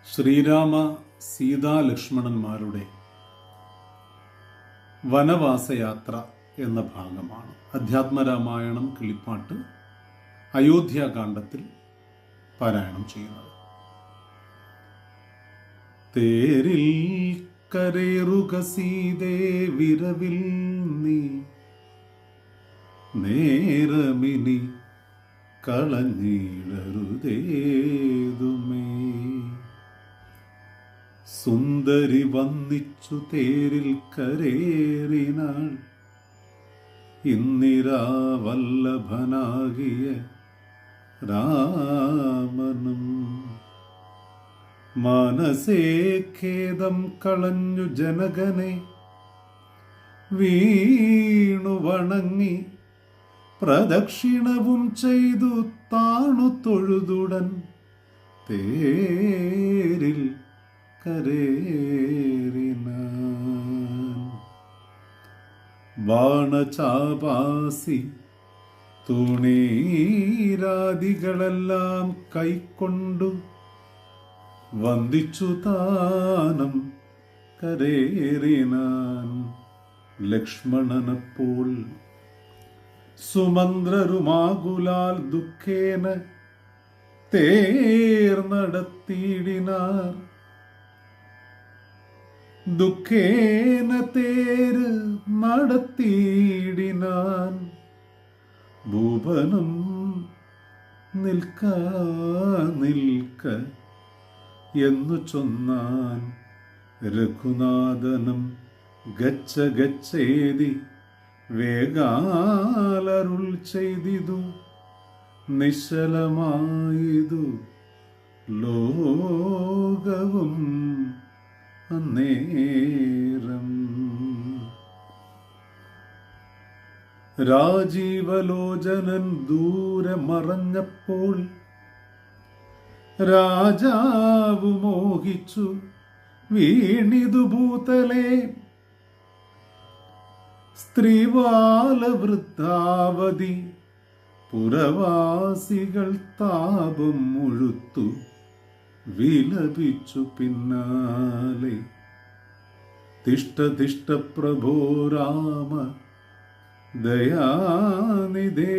ശ്രീരാമ സീതാ ലക്ഷ്മണന്മാരുടെ വനവാസയാത്ര എന്ന ഭാഗമാണ് അധ്യാത്മരാമായണം കിളിപ്പാട്ട് അയോധ്യാകാന്ഡത്തിൽ പാരായണം ചെയ്യുന്നത്. തേരിൽ കരേറുക സീതേ വിരവിൽ നീ, നേരമിനി കളഞ്ഞിടരുതേതുമേ. സുന്ദരി വന്നിച്ചു തേരിൽ കരേറിനാൾ, ഇന്ദിരാവല്ലഭനാകിയ രാമനും. മനസേ ഖേദം കളഞ്ഞു ജനകനെ വീണു വണങ്ങി, പ്രദക്ഷിണവും ചെയ്തു താണു തൊഴുതുടൻ തേരിൽ കരേറിനാൻ. ബാണചാപാസി തുണീരാദികളെല്ലാം കൈക്കൊണ്ടു വന്ദിച്ചു താനം കരേറിനാൻ. ലക്ഷ്മണനപ്പോൾ സുമന്ത്രരുമാകുലാൽ ദുഃഖേന തേർ നടത്തിയിടിനാർ. ദുഃഖേന തേര് നടത്തിയിടിനാൻ. ഭൂപനം നിൽക്ക നിൽക്ക എന്നു ചൊന്നാൻ. രഘുനാഥനം ഗച്ഛ ഗച്ഛേതി വേഗാലരുൾ ചെയ്തിതു. നിശ്ചലമായതു ലോകവും അന്നേരം. രാജീവലോചനൻ ദൂരെ മറഞ്ഞപ്പോൾ രാജാവു മോഹിച്ചു വീണിതു ഭൂതലേ. സ്ത്രീവാലവൃദ്ധാവതി പുരവാസികൾ താപം മുഴുത്തു വിലപിച്ചു പിന്നാലെ. തിഷ്ട തിഷ്ട പ്രഭോ രാമ ദയാനിധേ,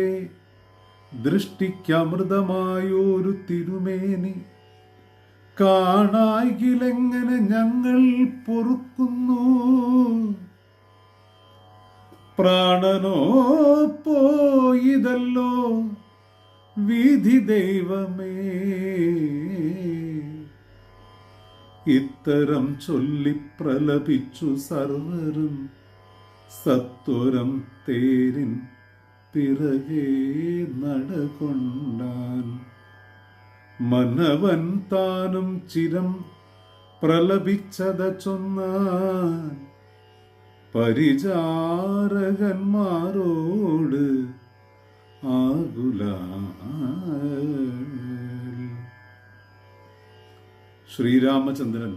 ദൃഷ്ടിക്കമൃതമായൊരു തിരുമേനി കാണായിലെങ്ങനെ ഞങ്ങൾ പൊറുക്കുന്നു. പ്രാണനോ പോയിതല്ലോ വിധി ദൈവമേ. ഇത്തരം ചൊല്ലി പ്രലപിച്ചു സർവരും സത്വരം തേരിൻ പിറകെ നടകൊണ്ടാൻ. മനവൻ താനും ചിരം പ്രലപിച്ചത ചൊന്നാൻ. പരിചാരകന്മാരോട് ആകുലാൽ. ശ്രീരാമചന്ദ്രൻ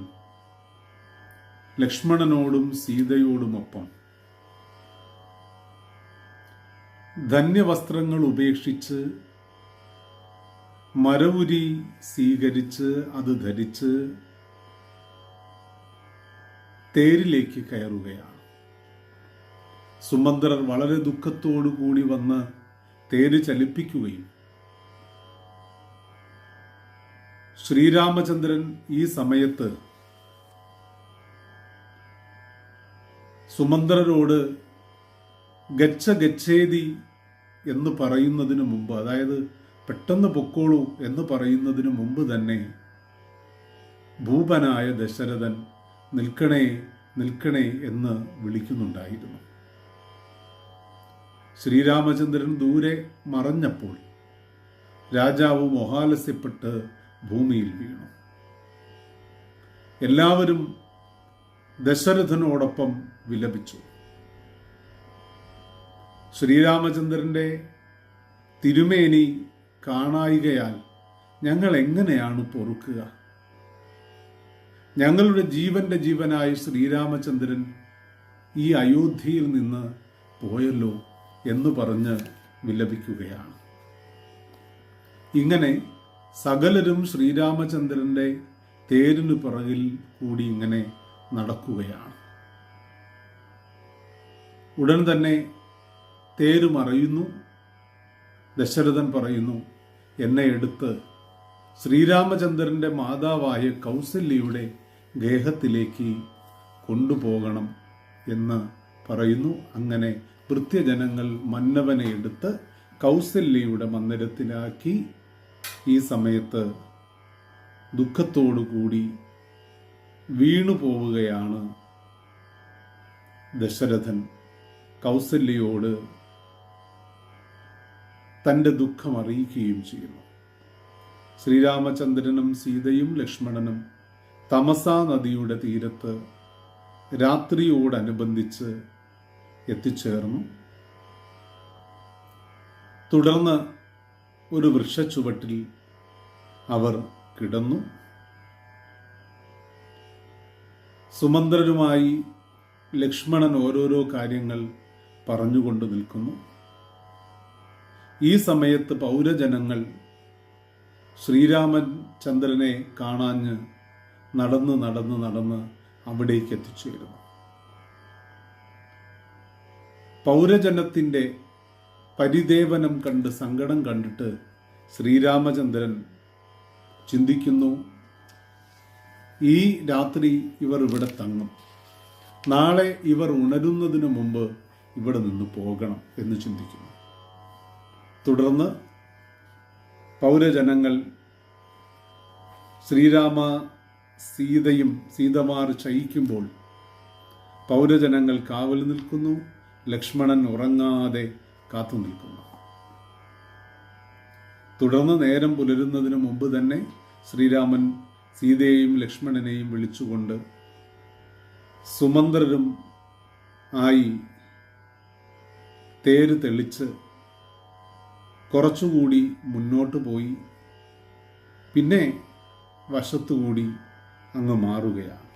ലക്ഷ്മണനോടും സീതയോടുമൊപ്പം ധന്യവസ്ത്രങ്ങൾ ഉപേക്ഷിച്ച് മരവുരി സ്വീകരിച്ച് അത് ധരിച്ച് തേരിലേക്ക് കയറുകയാണ്. സുമന്ത്രർ വളരെ ദുഃഖത്തോടു കൂടി വന്ന് തേര് ചലിപ്പിക്കുകയും ശ്രീരാമചന്ദ്രൻ ഈ സമയത്ത് സുമന്ത്രരോട് ഗച്ഛ ഗച്ഛേതി എന്ന് പറയുന്നതിന് മുമ്പ്, അതായത് പെട്ടെന്ന് പൊക്കോളൂ എന്ന് പറയുന്നതിന് മുമ്പ് തന്നെ ഭൂപനായ ദശരഥൻ നിൽക്കണേ നിൽക്കണേ എന്ന് വിളിക്കുന്നുണ്ടായിരുന്നു. ശ്രീരാമചന്ദ്രൻ ദൂരെ മറഞ്ഞപ്പോൾ രാജാവ് മോഹാലസ്യപ്പെട്ട് ഭൂമിയിൽ വീണു. എല്ലാവരും ദശരഥനോടൊപ്പം വിലപിച്ചു. ശ്രീരാമചന്ദ്രന്റെ തിരുമേനി കാണായികയാൽ ഞങ്ങൾ എങ്ങനെയാണ് പൊറുക്കുക? ഞങ്ങളുടെ ജീവന്റെ ജീവനായ ശ്രീരാമചന്ദ്രൻ ഈ അയോധ്യയിൽ നിന്ന് പോയല്ലോ എന്ന് പറഞ്ഞ് വിലപിക്കുകയാണ്. ഇങ്ങനെ സകലരും ശ്രീരാമചന്ദ്രന്റെ തേരിനു പിറകിൽ കൂടി ഇങ്ങനെ നടക്കുകയാണ്. ഉടൻ തന്നെ തേര് മറയുന്നു. ദശരഥൻ പറയുന്നു, എന്നെ എടുത്ത് ശ്രീരാമചന്ദ്രൻ്റെ മാതാവായ കൗസല്യയുടെ ഗേഹത്തിലേക്ക് കൊണ്ടുപോകണം എന്ന് പറയുന്നു. അങ്ങനെ ഭൃത്യജനങ്ങൾ മന്നവനെ എടുത്ത് കൗസല്യയുടെ മന്ദിരത്തിലാക്കി. ഈ സമയത്ത് ദുഃഖത്തോടുകൂടി വീണു പോവുകയാണ് ദശരഥൻ. കൗസല്യയോട് തൻ്റെ ദുഃഖം അറിയിക്കുകയും ചെയ്യുന്നു. ശ്രീരാമചന്ദ്രനും സീതയും ലക്ഷ്മണനും തമസാ നദിയുടെ തീരത്ത് രാത്രിയോടനുബന്ധിച്ച് എത്തിച്ചേർന്നു. തുടർന്ന് ഒരു വൃക്ഷച്ചുവട്ടിൽ അവർ കിടന്നു. സുമന്ത്രരുമായി ലക്ഷ്മണൻ ഓരോരോ കാര്യങ്ങൾ പറഞ്ഞുകൊണ്ട് നിൽക്കുന്നു. ഈ സമയത്ത് പൗരജനങ്ങൾ ശ്രീരാമചന്ദ്രനെ കാണാഞ്ഞ് നടന്ന് അവിടേക്ക് എത്തിച്ചേരുന്നു. പൗരജനത്തിൻ്റെ പരിദേവനം കണ്ട് സങ്കടം കണ്ടിട്ട് ശ്രീരാമചന്ദ്രൻ ചിന്തിക്കുന്നു, ഈ രാത്രി ഇവർ ഇവിടെ തങ്ങും, നാളെ ഇവർ ഉണരുന്നതിന് മുമ്പ് ഇവിടെ നിന്ന് പോകണം എന്ന് ചിന്തിക്കുന്നു. തുടർന്ന് പൗരജനങ്ങൾ സീതമാർ ശയിക്കുമ്പോൾ പൗരജനങ്ങൾ കാവൽ നിൽക്കുന്നു. ലക്ഷ്മണൻ ഉറങ്ങാതെ കാത്തു നിൽക്കുന്നു. തുടർന്ന് നേരം പുലരുന്നതിന് മുമ്പ് തന്നെ ശ്രീരാമൻ സീതയെയും ലക്ഷ്മണനെയും വിളിച്ചുകൊണ്ട് സുമന്ത്രരും ആയി തേര് തെളിച്ച് കുറച്ചുകൂടി മുന്നോട്ട് പോയി പിന്നെ വശത്തുകൂടി അങ്ങ് മാറുകയാണ്.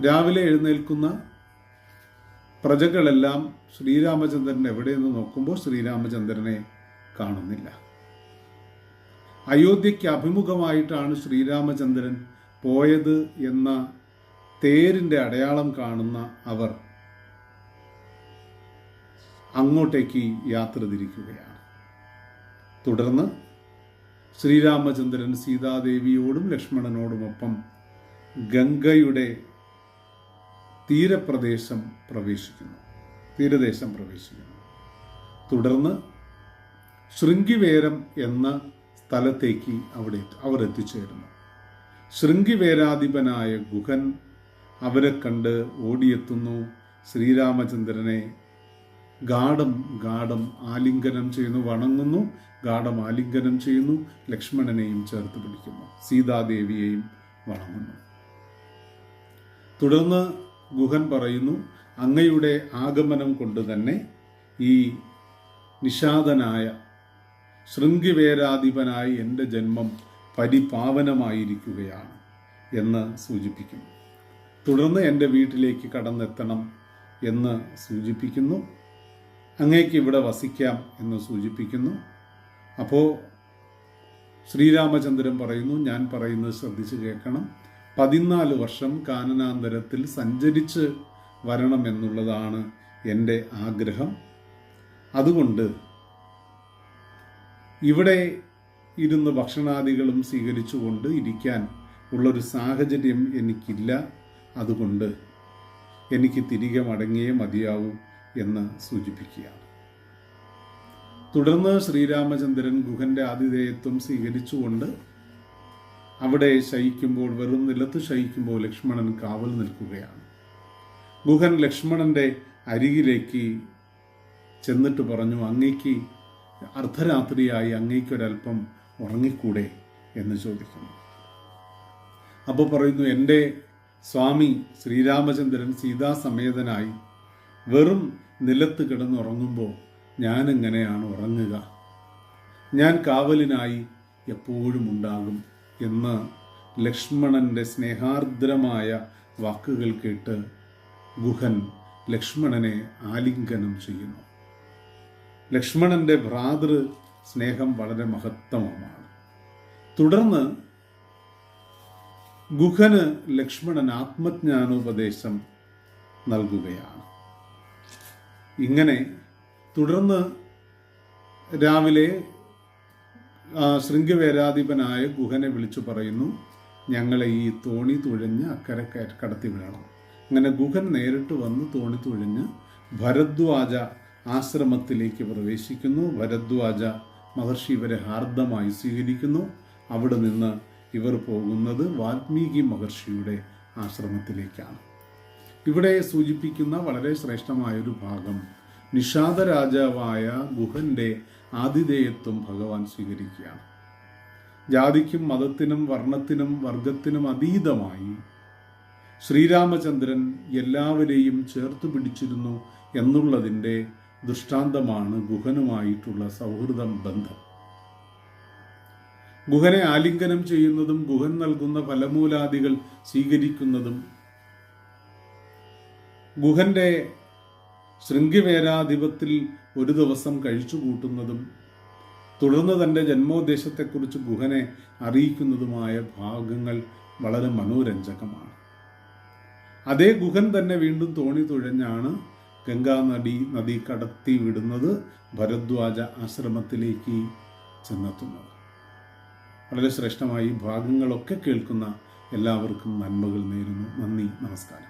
രാവിലെ എഴുന്നേൽക്കുന്ന പ്രജകളെല്ലാം ശ്രീരാമചന്ദ്രൻ എവിടെയെന്ന് നോക്കുമ്പോൾ ശ്രീരാമചന്ദ്രനെ കാണുന്നില്ല. അയോധ്യയ്ക്ക് അഭിമുഖമായിട്ടാണ് ശ്രീരാമചന്ദ്രൻ പോയത് എന്ന തേരിൻ്റെ അടയാളം കാണുന്ന അവർ അങ്ങോട്ടേക്ക് യാത്ര തിരിക്കുകയാണ്. തുടർന്ന് ശ്രീരാമചന്ദ്രൻ സീതാദേവിയോടും ലക്ഷ്മണനോടുമൊപ്പം ഗംഗയുടെ തീരദേശം പ്രവേശിക്കുന്നു. തുടർന്ന് ശൃംഗിവേരം എന്ന സ്ഥലത്തേക്ക് അവർ എത്തിച്ചേരുന്നു. ശൃംഗിവേരാധിപനായ ഗുഹൻ അവരെ കണ്ട് ഓടിയെത്തുന്നു. ശ്രീരാമചന്ദ്രനെ ഗാഠം ആലിംഗനം ചെയ്യുന്നു, വണങ്ങുന്നു, ഗാഠം ആലിംഗനം ചെയ്യുന്നു. ലക്ഷ്മണനെയും ചേർത്ത് പിടിക്കുന്നു, സീതാദേവിയെയും വണങ്ങുന്നു. തുടർന്ന് ഗുഹൻ പറയുന്നു, അങ്ങയുടെ ആഗമനം കൊണ്ട് തന്നെ ഈ നിഷാദനായ ശൃംഗിവേരാധിപനായി എൻ്റെ ജന്മം പരിപാവനമായിരിക്കുകയാണ് എന്ന് സൂചിപ്പിക്കുന്നു. തുടർന്ന് എൻ്റെ വീട്ടിലേക്ക് കടന്നെത്തണം എന്ന് സൂചിപ്പിക്കുന്നു. അങ്ങേക്ക് ഇവിടെ വസിക്കാം എന്ന് സൂചിപ്പിക്കുന്നു. അപ്പോൾ ശ്രീരാമചന്ദ്രൻ പറയുന്നു, ഞാൻ പറയുന്നത് ശ്രദ്ധിച്ച് കേൾക്കണം, 14 വർഷം കാനനാന്തരത്തിൽ സഞ്ചരിച്ച് വരണമെന്നുള്ളതാണ് എൻ്റെ ആഗ്രഹം. അതുകൊണ്ട് ഇവിടെ ഇരുന്ന് ഭക്ഷണാദികളും സ്വീകരിച്ചുകൊണ്ട് ഇരിക്കാൻ ഉള്ളൊരു സാഹചര്യം എനിക്കില്ല. അതുകൊണ്ട് എനിക്ക് തിരികെ മടങ്ങിയേ മതിയാവൂ എന്ന് സൂചിപ്പിക്കുകയാണ്. തുടർന്ന് ശ്രീരാമചന്ദ്രൻ ഗുഹന്റെ ആതിഥേയത്വം സ്വീകരിച്ചുകൊണ്ട് അവിടെ ശയിക്കുമ്പോൾ, വെറും നിലത്ത് ശയിക്കുമ്പോൾ ലക്ഷ്മണൻ കാവൽ നിൽക്കുകയാണ്. ഗുഹൻ ലക്ഷ്മണന്റെ അരികിലേക്ക് ചെന്നിട്ട് പറഞ്ഞു, അങ്ങേക്ക് അർദ്ധരാത്രിയായി, അങ്ങേക്കൊരൽപ്പം ഉറങ്ങിക്കൂടെ എന്ന് ചോദിക്കുന്നു. അപ്പോൾ പറയുന്നു, എൻ്റെ സ്വാമി ശ്രീരാമചന്ദ്രൻ സീതാസമേതനായി വെറും നിലത്ത് കിടന്നുറങ്ങുമ്പോൾ ഞാനെങ്ങനെയാണ് ഉറങ്ങുക? ഞാൻ കാവലിനായി എപ്പോഴും ഉണ്ടാകും എന്ന് ലക്ഷ്മണന്റെ സ്നേഹാർദ്രമായ വാക്കുകൾ കേട്ട് ഗുഹൻ ലക്ഷ്മണനെ ആലിംഗനം ചെയ്യുന്നു. ലക്ഷ്മണന്റെ ഭ്രാതൃ സ്നേഹം വളരെ മഹത്തമമാണ്. തുടർന്ന് ഗുഹന് ലക്ഷ്മണൻ ആത്മജ്ഞാനോപദേശം നൽകുകയാണ്. ഇങ്ങനെ തുടർന്ന് രാവിലെ ശൃംഗവേരാധിപനായ ഗുഹനെ വിളിച്ചു പറയുന്നു, ഞങ്ങളെ ഈ തോണി തുഴഞ്ഞ് അക്കരെ കടത്തി വിടണം. അങ്ങനെ ഗുഹൻ നേരിട്ട് വന്ന് തോണി തുഴഞ്ഞ് ഭരദ്വാജ ആശ്രമത്തിലേക്ക് പ്രവേശിക്കുന്നു. ഭരദ്വാജ മഹർഷി ഇവരെ ഹാർദമായി സ്വീകരിക്കുന്നു. അവിടെ നിന്ന് ഇവർ പോകുന്നത് വാൽമീകി മഹർഷിയുടെ ആശ്രമത്തിലേക്കാണ്. ഇവിടെ സൂചിപ്പിക്കുന്ന വളരെ ശ്രേഷ്ഠമായൊരു ഭാഗം, നിഷാദ രാജാവായ ഗുഹന്റെ ആതിഥേയത്വം ഭഗവാൻ സ്വീകരിക്കുകയാണ്. ജാതിക്കും മതത്തിനും വർണ്ണത്തിനും വർഗത്തിനും അതീതമായി ശ്രീരാമചന്ദ്രൻ എല്ലാവരെയും ചേർത്ത് പിടിച്ചിരുന്നു എന്നുള്ളതിൻ്റെ ദൃഷ്ടാന്തമാണ് ഗുഹനുമായിട്ടുള്ള സൗഹൃദം ബന്ധം. ഗുഹനെ ആലിംഗനം ചെയ്യുന്നതും ഗുഹൻ നൽകുന്ന ഫലമൂലാദികൾ സ്വീകരിക്കുന്നതും ഗുഹന്റെ ശൃംഗവേരാധിപത്തിൽ ഒരു ദിവസം കഴിച്ചുകൂട്ടുന്നതും തുടർന്ന് തൻ്റെ ജന്മോദ്ദേശത്തെക്കുറിച്ച് ഗുഹനെ അറിയിക്കുന്നതുമായ ഭാഗങ്ങൾ വളരെ മനോരഞ്ജകമാണ്. അതേ ഗുഹൻ തന്നെ വീണ്ടും തോണി തുഴഞ്ഞാണ് ഗംഗാനദി കടത്തി വിടുന്നത്, ഭരദ്വാജ ആശ്രമത്തിലേക്ക് ചെന്നെത്തുന്നത്. വളരെ ശ്രേഷ്ഠമായി ഭാഗങ്ങളൊക്കെ കേൾക്കുന്ന എല്ലാവർക്കും നന്മകൾ നേരുന്നു. നന്ദി, നമസ്കാരം.